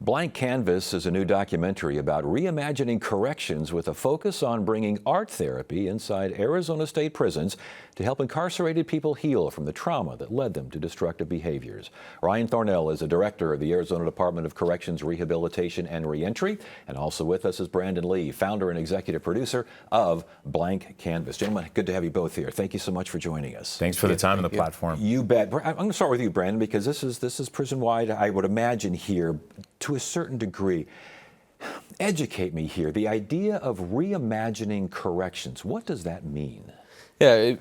Blank Canvas is a new documentary about reimagining corrections with a focus on bringing art therapy inside Arizona state prisons to help incarcerated people heal from the trauma that led them to destructive behaviors. Ryan Thornell is a director of the Arizona Department of Corrections Rehabilitation and Reentry, and also with us is Brandon Lee, founder and executive producer of Blank Canvas. Gentlemen, good to have you both here. Thank you so much for joining us. Thanks for the time and the platform. You bet. I'm going to start with you, Brandon, because this is prison-wide, I would imagine here, to a certain degree. Educate me here. The idea of reimagining corrections, what does that mean? Yeah,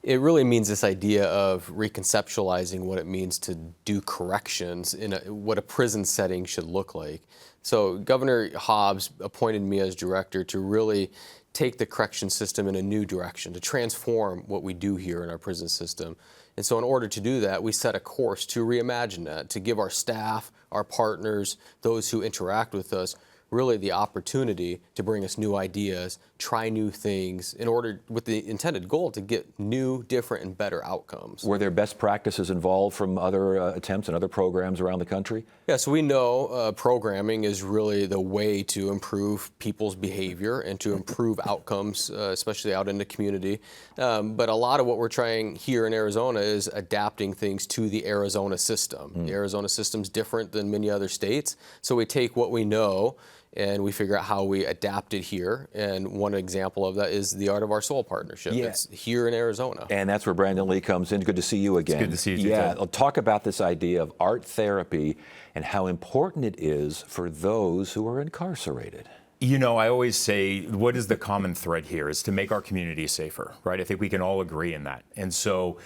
it really means this idea of reconceptualizing what it means to do corrections in what a prison setting should look like. So Governor Hobbs appointed me as director to really take the correction system in a new direction, to transform what we do here in our prison system. And so in order to do that, we set a course to reimagine that, to give our staff, our partners, those who interact with us, really the opportunity to bring us new ideas, try new things, in order, with the intended goal to get new, different, and better outcomes. Were there best practices involved from other attempts and other programs around the country? Yeah, so we know programming is really the way to improve people's behavior and to improve outcomes, especially out in the community. But a lot of what we're trying here in Arizona is adapting things to the Arizona system. The Arizona system's different than many other states, so we take what we know and we figure out how we adapt it here. And one example of that is the Art of Our Soul partnership. Yeah. It's here in Arizona. And that's where Brandon Lee comes in. Good to see you again. It's good to see you, Yeah, too. talk about this idea of art therapy and how important it is for those who are incarcerated. You know, I always say, what is the common thread here is to make our community safer, right? I think we can all agree in that. And so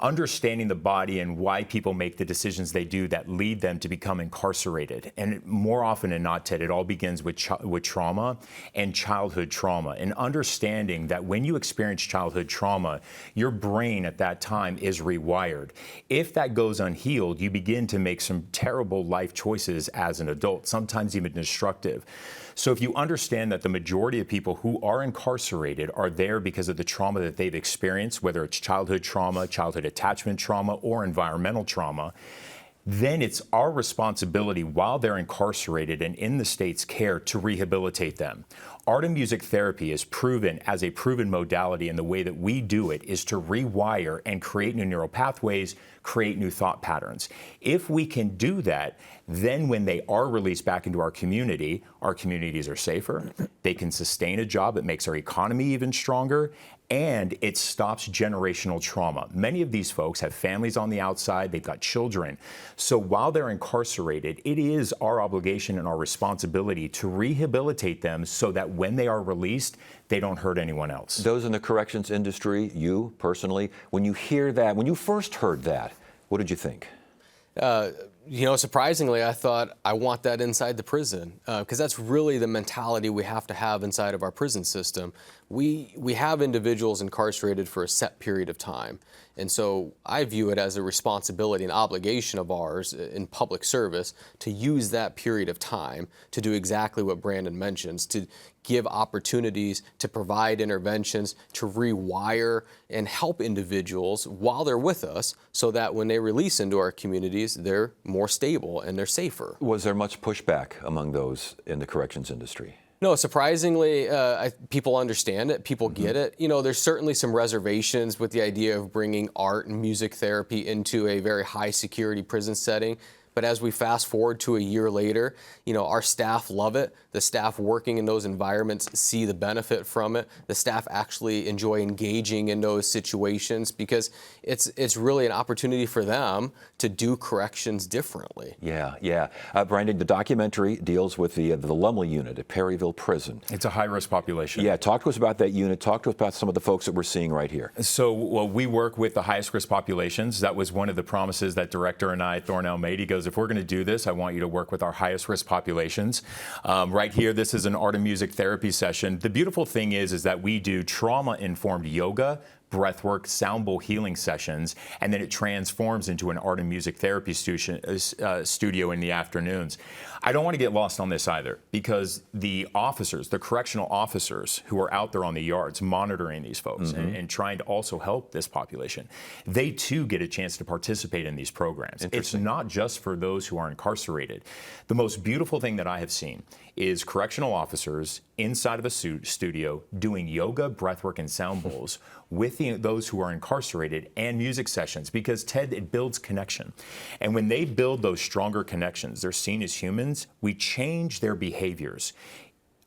understanding the body and why people make the decisions they do that lead them to become incarcerated. And more often than not, Ted, it all begins with trauma and childhood trauma. And understanding that when you experience childhood trauma, your brain at that time is rewired. If that goes unhealed, you begin to make some terrible life choices as an adult, sometimes even destructive. So if you understand that the majority of people who are incarcerated are there because of the trauma that they've experienced, whether it's childhood trauma, childhood attachment trauma, or environmental trauma, then it's our responsibility while they're incarcerated and in the state's care to rehabilitate them. Art and music therapy is proven as a proven modality, and the way that we do it is to rewire and create new neural pathways, create new thought patterns. If we can do that, then when they are released back into our communities are safer, they can sustain a job that makes our economy even stronger, and it stops generational trauma. Many of these folks have families on the outside, they've got children. So while they're incarcerated, it is our obligation and our responsibility to rehabilitate them so that when they are released, they don't hurt anyone else. Those in the corrections industry, you personally, when you hear that, when you first heard that, what did you think? Surprisingly, I thought, I want that inside the prison, because that's really the mentality we have to have inside of our prison system. We have individuals incarcerated for a set period of time. And so I view it as a responsibility, an obligation of ours in public service to use that period of time to do exactly what Brandon mentions, to give opportunities, to provide interventions, to rewire and help individuals while they're with us so that when they release into our communities, they're more stable and they're safer. Was there much pushback among those in the corrections industry? No, surprisingly, people understand it, people get it. There's certainly some reservations with the idea of bringing art and music therapy into a very high security prison setting. But as we fast forward to a year later, our staff love it. The staff working in those environments see the benefit from it. The staff actually enjoy engaging in those situations because it's really an opportunity for them to do corrections differently. Yeah. Brandon, the documentary deals with the Lumley unit at Perryville Prison. It's a high-risk population. Yeah, talk to us about that unit. Talk to us about some of the folks that we're seeing right here. So, we work with the highest risk populations. That was one of the promises that director and I, Thornell, made. He goes, if we're going to do this, I want you to work with our highest risk populations. Right here, this is an art and music therapy session. The beautiful thing is that we do trauma-informed yoga, breathwork, sound bowl healing sessions, and then it transforms into an art and music therapy studio in the afternoons. I don't want to get lost on this either, because the officers, the correctional officers who are out there on the yards monitoring these folks and trying to also help this population, they too get a chance to participate in these programs. It's not just for those who are incarcerated. The most beautiful thing that I have seen is correctional officers inside of a studio doing yoga, breathwork, and sound bowls with those who are incarcerated, and music sessions, because, Ted, it builds connection. And when they build those stronger connections, they're seen as humans, we change their behaviors.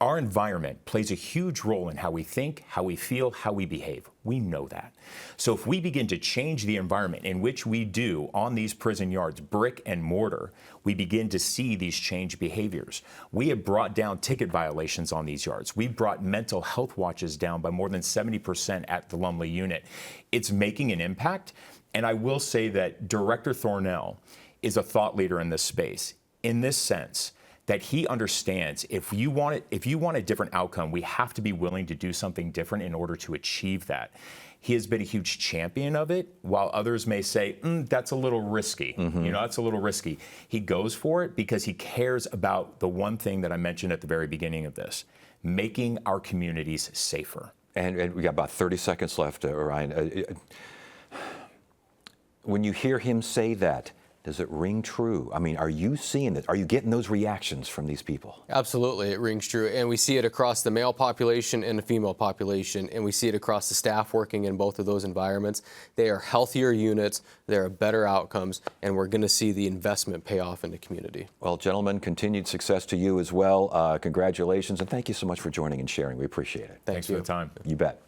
Our environment plays a huge role in how we think, how we feel, how we behave. We know that. So if we begin to change the environment in which we do on these prison yards, brick and mortar, we begin to see these changed behaviors. We have brought down ticket violations on these yards. We've brought mental health watches down by more than 70% at the Lumley unit. It's making an impact. And I will say that Director Thornell is a thought leader in this space, in this sense that he understands if you want a different outcome, we have to be willing to do something different in order to achieve that. He has been a huge champion of it, while others may say, that's a little risky. That's a little risky. He goes for it because he cares about the one thing that I mentioned at the very beginning of this, making our communities safer. And we got about 30 seconds left, Ryan. When you hear him say that, does it ring true? I mean, are you seeing it? Are you getting those reactions from these people? Absolutely, it rings true. And we see it across the male population and the female population, and we see it across the staff working in both of those environments. They are healthier units, there are better outcomes, and we're going to see the investment pay off in the community. Well, gentlemen, continued success to you as well. Congratulations, and thank you so much for joining and sharing. We appreciate it. Thanks for the time. You bet.